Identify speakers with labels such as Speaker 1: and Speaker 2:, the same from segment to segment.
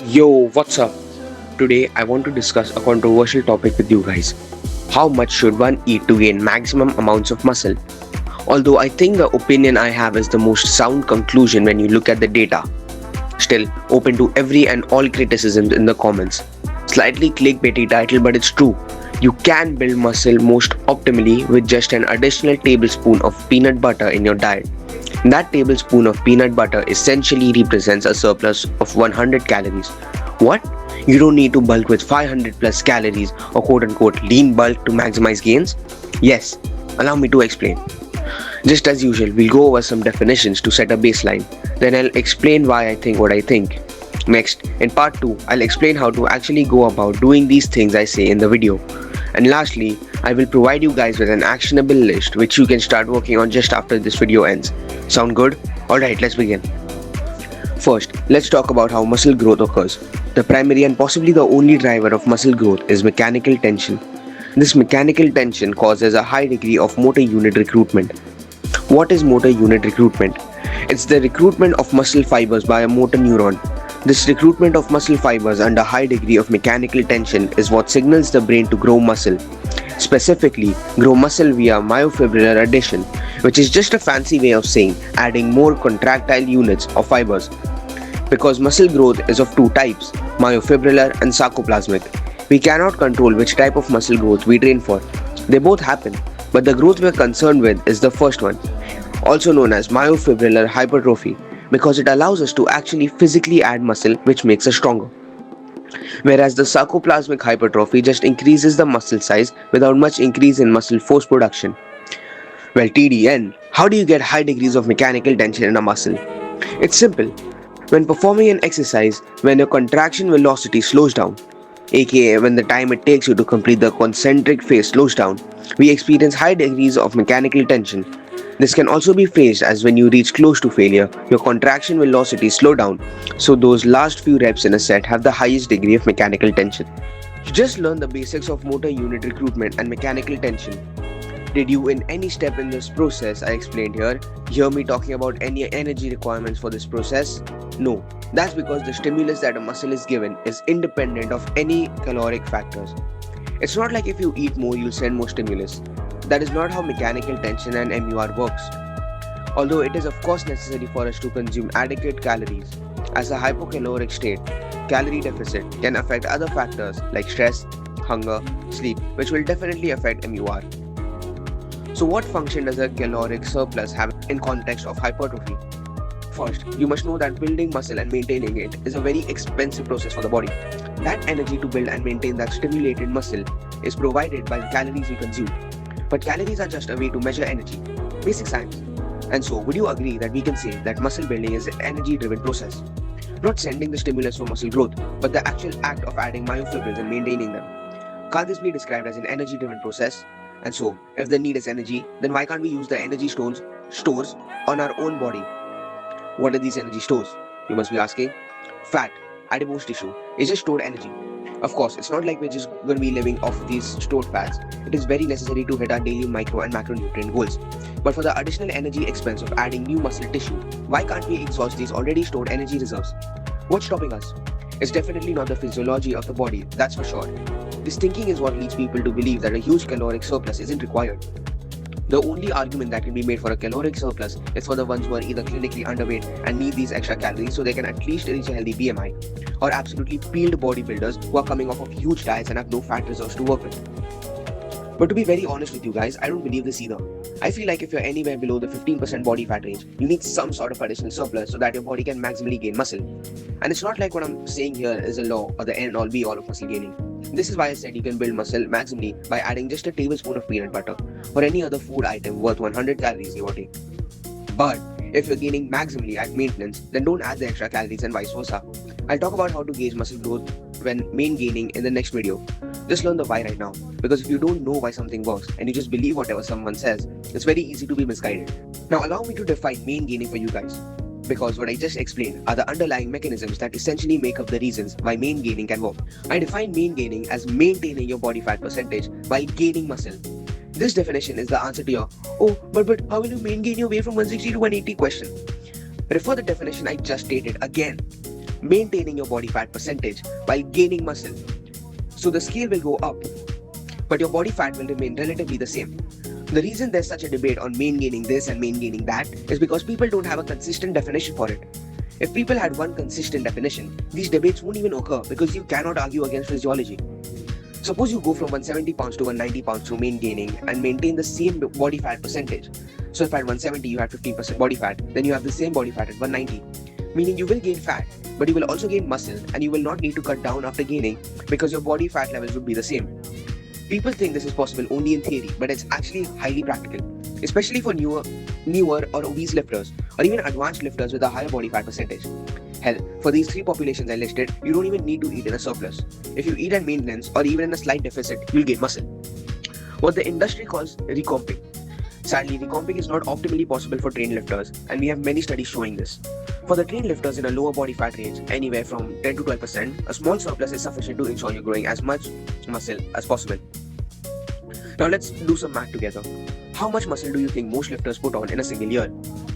Speaker 1: Yo, what's up? Today I want to discuss a controversial topic with you guys. How much should one eat to gain maximum amounts of muscle? Although I think the opinion I have is the most sound conclusion when you look at the data. Still, open to every and all criticisms in the comments. Slightly clickbaity title, but it's true. You can build muscle most optimally with just an additional tablespoon of peanut butter in your diet. That tablespoon of peanut butter essentially represents a surplus of 100 calories. What? You don't need to bulk with 500 plus calories or quote unquote lean bulk to maximize gains? Yes, allow me to explain. Just as usual, we'll go over some definitions to set a baseline. Then I'll explain why I think what I think. Next, in part 2, I'll explain how to actually go about doing these things I say in the video. And lastly, I will provide you guys with an actionable list which you can start working on just after this video ends. Sound good? Alright, let's begin. First, let's talk about how muscle growth occurs. The primary and possibly the only driver of muscle growth is mechanical tension. This mechanical tension causes a high degree of motor unit recruitment. What is motor unit recruitment? It's the recruitment of muscle fibers by a motor neuron. This recruitment of muscle fibers under high degree of mechanical tension is what signals the brain to grow muscle. Specifically, grow muscle via myofibrillar addition, which is just a fancy way of saying adding more contractile units of fibers. Because muscle growth is of two types, myofibrillar and sarcoplasmic. We cannot control which type of muscle growth we train for. They both happen, but the growth we are concerned with is the first one, also known as myofibrillar hypertrophy, because it allows us to actually physically add muscle which makes us stronger. Whereas the sarcoplasmic hypertrophy just increases the muscle size without much increase in muscle force production. Well, TDN, how do you get high degrees of mechanical tension in a muscle? It's simple. When performing an exercise, when your contraction velocity slows down, aka when the time it takes you to complete the concentric phase slows down, we experience high degrees of mechanical tension. This can also be phrased as when you reach close to failure, your contraction velocity slow down, so those last few reps in a set have the highest degree of mechanical tension. You just learned the basics of motor unit recruitment and mechanical tension. Did you in any step in this process I explained here hear me talking about any energy requirements for this process? No, that's because the stimulus that a muscle is given is independent of any caloric factors. It's not like if you eat more you'll send more stimulus. That is not how mechanical tension and MUR works. Although it is of course necessary for us to consume adequate calories, as a hypocaloric state, calorie deficit can affect other factors like stress, hunger, sleep, which will definitely affect MUR. So what function does a caloric surplus have in context of hypertrophy? First, you must know that building muscle and maintaining it is a very expensive process for the body. That energy to build and maintain that stimulated muscle is provided by the calories we consume. But calories are just a way to measure energy. Basic science. And so, would you agree that we can say that muscle building is an energy-driven process? Not sending the stimulus for muscle growth, but the actual act of adding myofibrils and maintaining them. Can't this be described as an energy-driven process? And so, if the need is energy, then why can't we use the energy stores on our own body? What are these energy stores? You must be asking. Fat, adipose tissue, is just stored energy. Of course, it's not like we're just going to be living off these stored fats. It is very necessary to hit our daily micro and macronutrient goals. But for the additional energy expense of adding new muscle tissue, why can't we exhaust these already stored energy reserves? What's stopping us? It's definitely not the physiology of the body, that's for sure. This thinking is what leads people to believe that a huge caloric surplus isn't required. The only argument that can be made for a caloric surplus is for the ones who are either clinically underweight and need these extra calories so they can at least reach a healthy BMI, or absolutely peeled bodybuilders who are coming off of huge diets and have no fat reserves to work with. But to be very honest with you guys, I don't believe this either. I feel like if you're anywhere below the 15% body fat range, you need some sort of additional surplus so that your body can maximally gain muscle. And it's not like what I'm saying here is a law or the end all be all of muscle gaining. This is why I said you can build muscle maximally by adding just a tablespoon of peanut butter or any other food item worth 100 calories give or take. But if you're gaining maximally at maintenance, then don't add the extra calories and vice versa. I'll talk about how to gauge muscle growth when main gaining in the next video. Just learn the why right now, because if you don't know why something works and you just believe whatever someone says, it's very easy to be misguided. Now allow me to define main gaining for you guys, because what I just explained are the underlying mechanisms that essentially make up the reasons why main gaining can work. I define main gaining as maintaining your body fat percentage while gaining muscle. This definition is the answer to your, oh, but how will you main gain your weight from 160 to 180 question? Refer the definition I just stated again. maintaining your body fat percentage while gaining muscle. So the scale will go up, but your body fat will remain relatively the same. The reason there's such a debate on main gaining this and main gaining that is because people don't have a consistent definition for it. If people had one consistent definition, these debates won't even occur because you cannot argue against physiology. Suppose you go from 170 pounds to 190 pounds through main gaining and maintain the same body fat percentage. So if at 170 you have 15% body fat, then you have the same body fat at 190. Meaning you will gain fat, but you will also gain muscle and you will not need to cut down after gaining because your body fat levels would be the same. People think this is possible only in theory, but it's actually highly practical, especially for newer or obese lifters, or even advanced lifters with a higher body fat percentage. Hell, for these three populations I listed, you don't even need to eat in a surplus. If you eat at maintenance or even in a slight deficit, you'll gain muscle. What the industry calls recomping. Sadly, recomping is not optimally possible for trained lifters, and we have many studies showing this. For the trained lifters in a lower body fat range, anywhere from 10 to 12%, a small surplus is sufficient to ensure you're growing as much muscle as possible. Now let's do some math together. How much muscle do you think most lifters put on in a single year?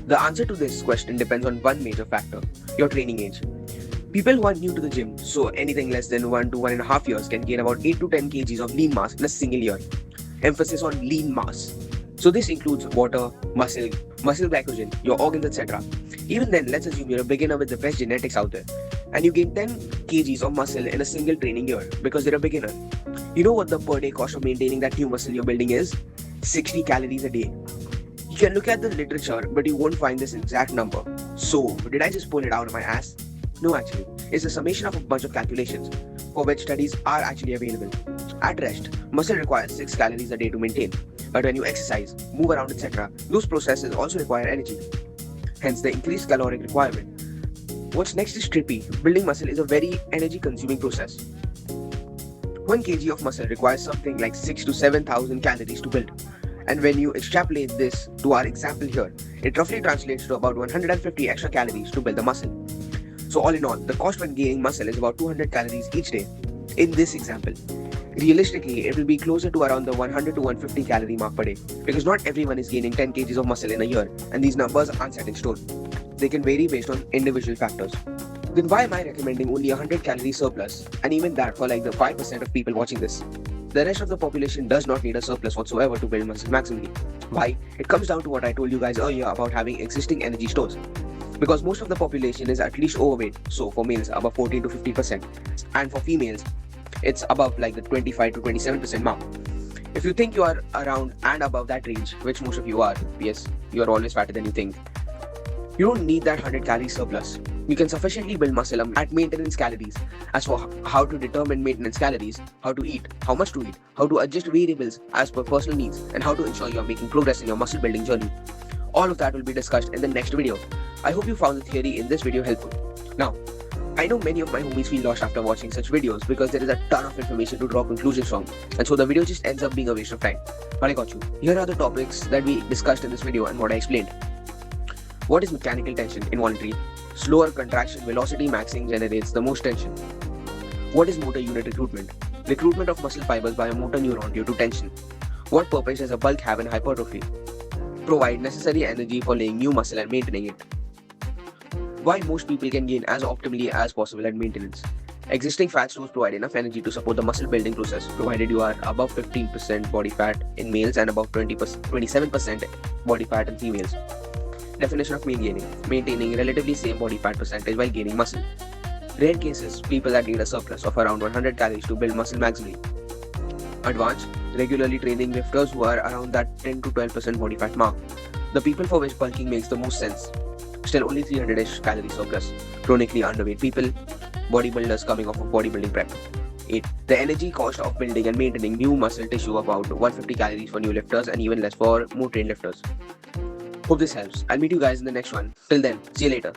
Speaker 1: The answer to this question depends on one major factor, your training age. People who are new to the gym, so anything less than 1 to 1.5 years, can gain about 8 to 10 kgs of lean mass in a single year. Emphasis on lean mass. So this includes water, muscle glycogen, your organs, etc. Even then, let's assume you're a beginner with the best genetics out there, and you gain 10 kgs of muscle in a single training year because you're a beginner. You know what the per day cost of maintaining that new muscle you're building is? 60 calories a day. You can look at the literature, but you won't find this exact number. So, did I just pull it out of my ass? No, actually. It's a summation of a bunch of calculations, for which studies are actually available. At rest, muscle requires 6 calories a day to maintain. But when you exercise, move around, etc., those processes also require energy. Hence the increased caloric requirement. What's next is trippy. Building muscle is a very energy consuming process. 1 kg of muscle requires something like 6 to 7,000 calories to build. And when you extrapolate this to our example here, it roughly translates to about 150 extra calories to build the muscle. So all in all, the cost when gaining muscle is about 200 calories each day in this example. Realistically, it will be closer to around the 100 to 150 calorie mark per day because not everyone is gaining 10 kgs of muscle in a year and these numbers aren't set in stone. They can vary based on individual factors. Then why am I recommending only 100 calorie surplus, and even that for like the 5% of people watching this? The rest of the population does not need a surplus whatsoever to build muscle maximally. Why? It comes down to what I told you guys earlier about having existing energy stores. Because most of the population is at least overweight, so for males above 14 to 50%, and for females it's above like the 25 to 27% mark. If you think you are around and above that range, which most of you are, yes, you are always fatter than you think, you don't need that 100 calorie surplus. You can sufficiently build muscle at maintenance calories. As for how to determine maintenance calories, how to eat, how much to eat, how to adjust variables as per personal needs, and how to ensure you are making progress in your muscle building journey. All of that will be discussed in the next video. I hope you found the theory in this video helpful. Now, I know many of my homies feel lost after watching such videos because there is a ton of information to draw conclusions from, and so the video just ends up being a waste of time. But I got you. Here are the topics that we discussed in this video and what I explained. What is mechanical tension involuntary? Slower contraction velocity maxing generates the most tension. What is motor unit recruitment? Recruitment of muscle fibers by a motor neuron due to tension. What purpose does a bulk have in hypertrophy? Provide necessary energy for laying new muscle and maintaining it. Why most people can gain as optimally as possible at maintenance. Existing fat stores provide enough energy to support the muscle building process, provided you are above 15% body fat in males and above 27% body fat in females. Definition of mean gaining: maintaining relatively same body fat percentage while gaining muscle. Rare cases, people that need a surplus of around 100 calories to build muscle maximally. Advanced, regularly training lifters who are around that 10 to 12% body fat mark. The people for which bulking makes the most sense. Still only 300-ish calorie surplus. Chronically underweight people, bodybuilders coming off of bodybuilding prep. 8. The energy cost of building and maintaining new muscle tissue about 150 calories for new lifters and even less for more trained lifters. Hope this helps. I'll meet you guys in the next one. Till then, see you later.